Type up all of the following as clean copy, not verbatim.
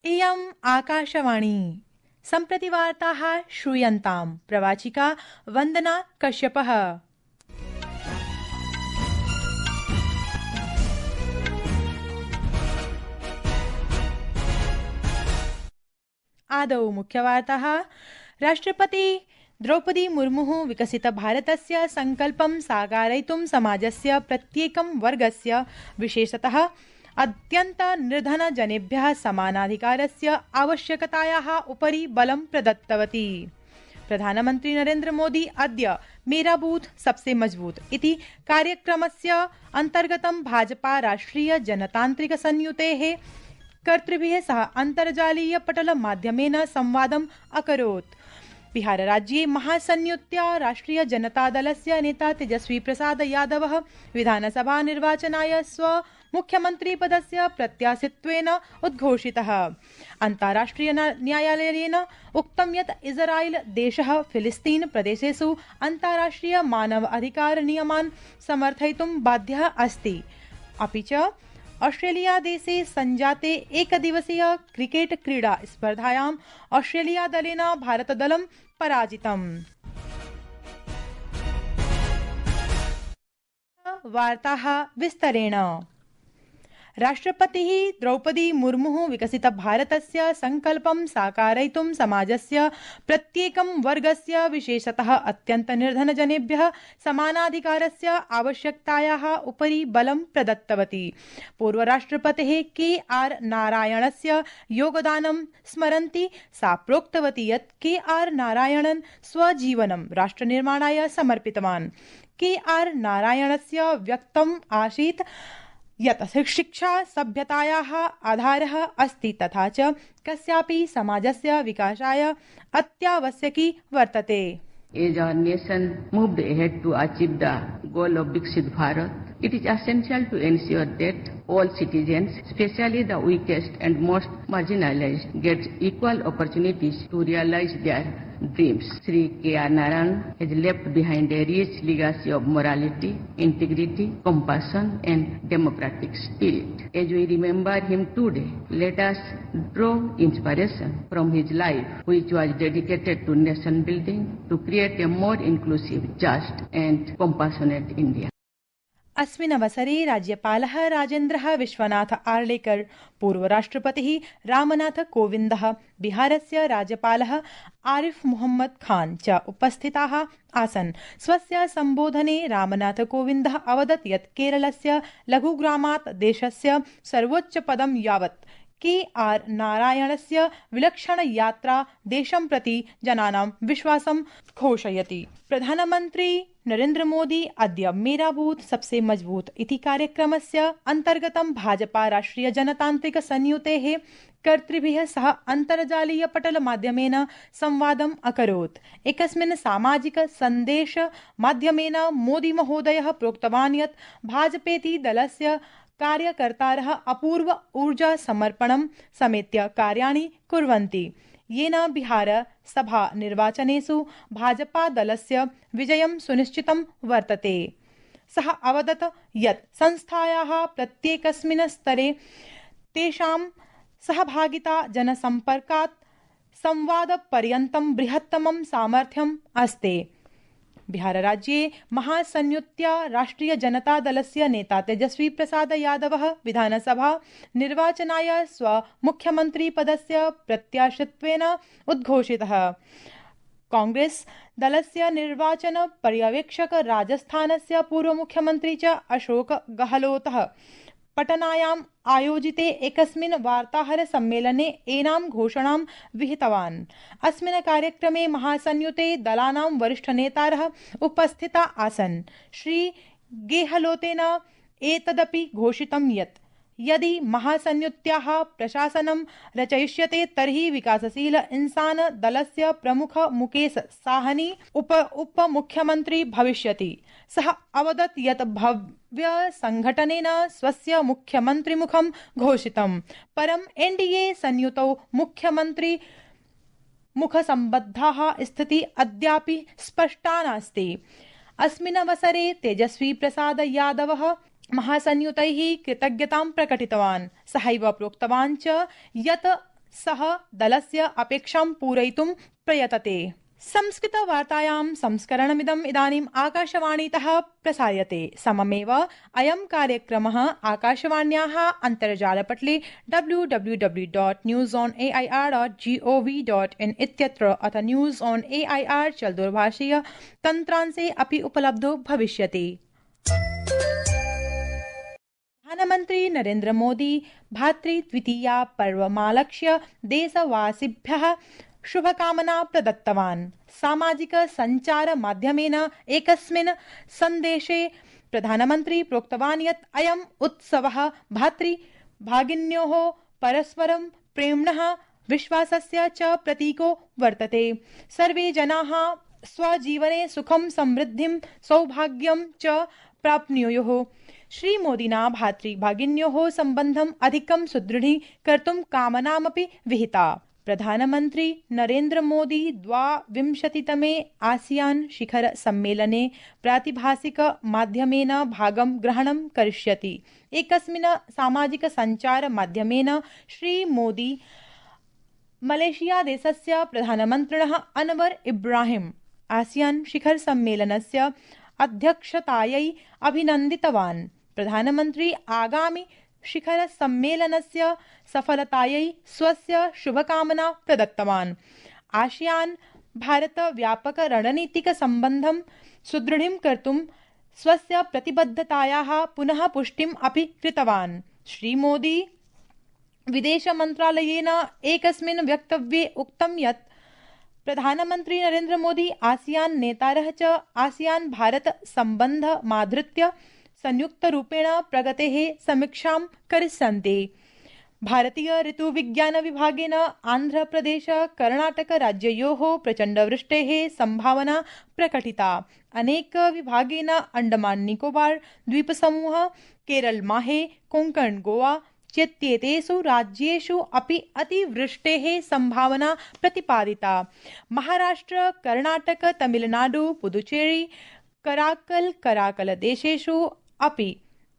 इयम् आकाशवाणी सम्प्रति वार्ताः श्रूयन्ताम् प्रवाचिका वन्दना कश्यपः। आदौ मुख्यवार्ताः। राष्ट्रपति द्रौपदी मुर्मुः विकसित भारतस्य संकल्पं साकारयितुं समाजस्य प्रत्येकं वर्गस्य विशेषतः अत्यन्त निर्धनजनेभ्यः समानाधिकारस्य आवश्यकतायाः उपरि बलं प्रदत्तवती। प्रधानमन्त्री नरेन्द्र मोदी अद्य मेरा बूथ सबसे मजबूत इति कार्यक्रमस्य अन्तर्गतं भाजपा राष्ट्रिय जनतान्त्रिक संयुतेः कर्तृभिः सह अन्तर्जालीय पटल माध्यमेन संवादम् अकरोत्। बिहार राज्ये महासंयुत्या राष्ट्रिय जनतादलस्य नेता तेजस्वी प्रसाद यादवः विधानसभा निर्वाचनाय मुख्यमंत्री पदस्य प्रत्याशित्वेन उद्घोषितः। अन्ताराष्ट्रिय न्यायालयेन उक्तं यत् इस्राएल देशः फिलिस्तीन प्रदेशेषु अन्ताराष्ट्रिय मानव अधिकार नियमान् समर्थयितुं बाध्यः अस्ति। अपि च ऑस्ट्रेलिया देशे संजाते एकदिवसीय क्रिकेट क्रीडा स्पर्धायां ऑस्ट्रेलिया दलेन भारतदलं पराजितम्। वार्ताः विस्तरेण। राष्ट्रपतिः द्रौपदी मुर्मुः विकसित भारतस्य संकल्पं साकारयितुं समाजस्य प्रत्येकं वर्गस्य विशेषतः अत्यन्त निर्धनजनेभ्यः समानाधिकारस्य आवश्यकतायाः उपरि बलं प्रदत्तवती। पूर्वराष्ट्रपतेः के.आर. नारायणस्य योगदानं स्मरन्ती सा प्रोक्तवती यत् के.आर. नारायणन् स्वजीवनं राष्ट्रनिर्माणाय समर्पितवान्। के.आर. नारायणस्य व्यक्तम् आसीत् यत् शिक्षा सभ्यतायाः आधारः अस्ति तथा च कस्यापि समाजस्य विकासाय अत्यावश्यकी वर्तते। As our nation moved ahead to achieve the goal of Viksit Bharat, it is essential to ensure that all citizens, especially the weakest and most marginalized, get equal opportunities to realize their dreams. Sri K.R. Narayan has left behind a rich legacy of morality, integrity, compassion, and democratic spirit. As we remember him today, let us draw inspiration from his life, which was dedicated to nation building, to create a more inclusive, just, and compassionate India. अस्मिन् अवसरे राज्यपालः राजेन्द्रः विश्वनाथ आर्लेकर, पूर्वराष्ट्रपतिः रामनाथ कोविन्दः, बिहारस्य राज्यपालः आरिफ मोहम्मद खान च उपस्थिताः आसन्। स्वस्य सम्बोधने रामनाथ कोविन्दः अवदत् यत् केरलस्य लघुग्रामात् देशस्य सर्वोच्चपदं यावत् के.आर. नारायणस्य विलक्षण यात्रा देशं प्रति जनानां विश्वासं घोषयति। प्रधानमन्त्री नरेन्द्र मोदी अद्य मेरा बूथ सबसे मजबूत इति कार्यक्रमस्य अन्तर्गतं भाजपा राष्ट्रिय जनतान्त्रिक संयुतेः कर्तृभिः सह अन्तर्जालीय पटल माध्यमेन संवादम् अकरोत्। एकस्मिन् सामाजिक सन्देश माध्यमेन मोदी महोदयः प्रोक्तवान् यत् भाजपेति दलस्य कार्यकर्तारः अपूर्व ऊर्जा समर्पणं समेत्य कार्याणि कुर्वन्ति, येन बिहार सभा निर्वाचनेषु भाजपा दलस्य विजयं सुनिश्चितं वर्तते। सः अवदत् यत् संस्थायाः प्रत्येकस्मिन् स्तरे तेषां सहभागिता जनसम्पर्कात् संवादपर्यन्तं बृहत्तमं सामर्थ्यम् अस्ति। बिहार राज्ये महासंयुत्या राष्ट्रिय जनता दलस्य नेता तेजस्वी प्रसाद यादवः विधानसभा निर्वाचनाय मुख्यमंत्री पदस्य प्रत्याशित्वेन उद्घोषितः। कांग्रेस दलस्य निर्वाचन पर्यवेक्षक राजस्थानस्य पूर्व मुख्यमंत्री च अशोक गहलोतः पटनायाम् आयोजिते एकस्मिन् वार्ताहर सम्मेलने एनां घोषणां विहितवान्। अस्मिन् कार्यक्रमे महासंयुते दलानां वरिष्ठनेतारः उपस्थिता आसन्। श्री गेहलोतेन एतदपि घोषितं यत् यदि महासंयुत्याः प्रशासनं रचयिष्यते तर्हि विकासशील इंसान दलस्य प्रमुख मुकेश साहनी उपमुख्यमंत्री भविष्यति। सः अवदत् यत् भव्य संघटनेन स्वस्य मुख्यमंत्रिमुखं घोषितं, परं एनडीए संयुतौ मुख्यमंत्री मुखसम्बद्धाः स्थितिः अद्यापि स्पष्टा नास्ति। अस्मिन् अवसरे तेजस्वी प्रसाद यादवः महासंयुतैः कृतज्ञतां प्रकटितवान्। सहैव प्रोक्तवान् च यत् सः दलस्य अपेक्षां पूरयितुं प्रयतते। संस्कृतवार्तायां संस्करणमिदम् इदानीम् आकाशवाणीतः प्रसार्यते। सममेव अयं कार्यक्रमः आकाशवाण्याः अन्तर्जालपटले www.newsonair.gov.in इत्यत्र अथ न्यूज़ ऑन AIR चलदूरभाषीय तन्त्रांशे अपि उपलब्धो भविष्यति। प्रधानमन्त्री नरेन्द्र मोदी भातृद्वितीया पर्वमालक्ष्य देशवासिभ्यः शुभकामना प्रदत्तवान्। सामाजिक सञ्चार माध्यमेन एकस्मिन् सन्देशे प्रधानमन्त्री प्रोक्तवान् यत् अयम् उत्सवः भातृभगिन्योः परस्परं प्रेम्णः विश्वासस्य च प्रतीको वर्तते। सर्वे जनाः स्वजीवने सुखं समृद्धिं सौभाग्यं च प्राप्नुयुः। श्रीमोदिना भातृभगिन्योः सम्बन्धम् अधिकं सुदृढीकर्तुं कामनामपि विहिता। प्रधानमन्त्री नरेन्द्र मोदी 22तमे आसियान शिखर सम्मेलने प्रातिभासिक माध्यमेन भागं ग्रहणं करिष्यति। एकस्मिन् सामाजिक सञ्चार माध्यमेन श्रीमोदी मलेशिया देशस्य प्रधानमन्त्रिणः अनवर इब्राहिम आसियान शिखर सम्मेलनस्य अध्यक्षतायै अभिनन्दितवान्। प्रधानमन्त्री आगामि शिखर सम्मेलनस्य सफलतायै स्वस्य शुभकामना प्रदत्तवान्। आसियान भारत व्यापक रणनीतिक सम्बन्धं सुदृढीं कर्तुं स्वस्य प्रतिबद्धतायाः पुनः पुष्टिम् अपि कृतवान्। श्रीमोदी विदेशमन्त्रालयेन एकस्मिन् वक्तव्ये उक्तं यत् प्रधानमन्त्री नरेन्द्र मोदी आसियान नेतारः च आसियान भारत सम्बन्धमाधृत्य संयुक्तरूपेण प्रगतेः समीक्षां करिष्यन्ति। भारतीय ऋतुविज्ञान विभागेन आन्ध्रप्रदेश कर्णाटक राज्ययोः प्रचण्डवृष्टेः सम्भावना प्रकटिता। अनेक विभागेन अंडमान निकोबार द्वीपसमूह, केरल माहे, कोंकण गोवा चेत्येतेषु राज्येषु अपि अतिवृष्टेः सम्भावना प्रतिपादिता। महाराष्ट्र, कर्णाटक, तमिलनाडु, पुदुचेरी, कराकल देशेषु अपि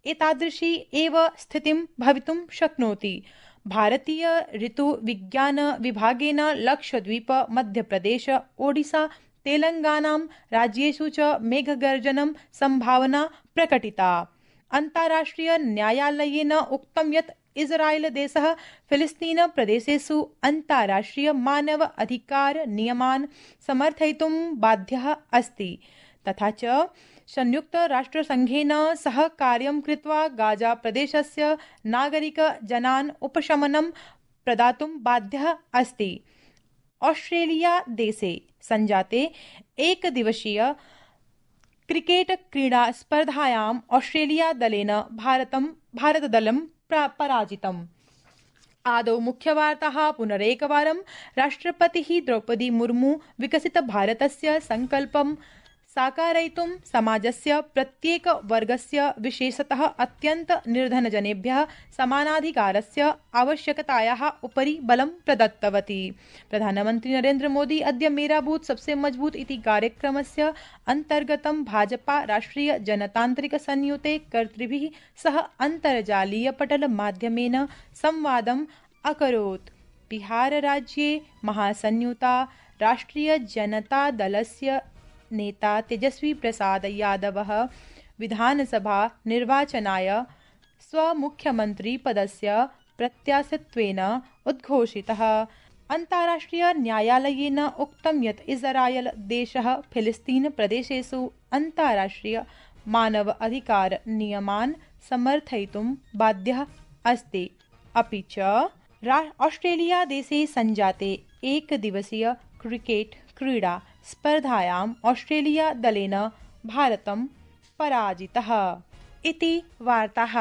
एतादृशी एव स्थितिं भवितुं शक्नोति। भारतीय ऋतुविज्ञान विभागेन लक्षद्वीप, मध्यप्रदेश, ओडिशा, तेलंगाना राज्येषु च मेघगर्जनं सम्भावना प्रकटिता। अन्ताराष्ट्रिय न्यायालयेन उक्तं यत् इस्राएल देशः फिलिस्तीन प्रदेशेषु अन्ताराष्ट्रिय मानव अधिकार नियमान् समर्थयितुं बाध्यः अस्ति। तथा च संयुक्त राष्ट्रसंघेन सह कार्यं कृत्वा गाजा प्रदेशस्य नागरिकजनान् उपशमनं प्रदातुं बाध्यः अस्ति। ऑस्ट्रेलिया देशे संजाते एकदिवसीय क्रिकेट क्रीडा स्पर्धायां ऑस्ट्रेलिया दलेन भारतदलं पराजितम्। आदौ मुख्यवार्ताः पुनरेकवारं। राष्ट्रपतिः द्रौपदी मुर्मू विकसित भारतस्य संकल्पं साकारयितुं समाजस्य प्रत्येकवर्गस्य विशेषतः अत्यन्त निर्धनजनेभ्यः समानाधिकारस्य आवश्यकतायाः उपरि बलं प्रदत्तवती। प्रधानमन्त्री नरेन्द्र मोदी अद्य मेरा बूथ सबसे मजबूत इति कार्यक्रमस्य अन्तर्गतं भाजपा राष्ट्रिय जनतान्त्रिक संयुते कर्तृभिः सह अन्तर्जालीयपटलमाध्यमेन संवादम् अकरोत्। बिहारराज्ये महासंयुता राष्ट्रिय जनता दलस्य नेता तेजस्वी प्रसाद यादवः विधानसभा निर्वाचनाय स्वमुख्यमंत्री पदस्य प्रत्याशित्वेन उद्घोषितः। अन्ताराष्ट्रिय न्यायालयेन उक्तं यत् इस्राएल देशः फिलिस्तीन प्रदेशेषु अन्ताराष्ट्रिय मानव अधिकार नियमान् समर्थयितुं बाध्यः अस्ति। अपि च ऑस्ट्रेलिया देशे संजाते एकदिवसीय क्रिकेट क्रीडा स्पर्धायाम् ऑस्ट्रेलिया दलेन भारतं पराजितः। इति वार्ताः।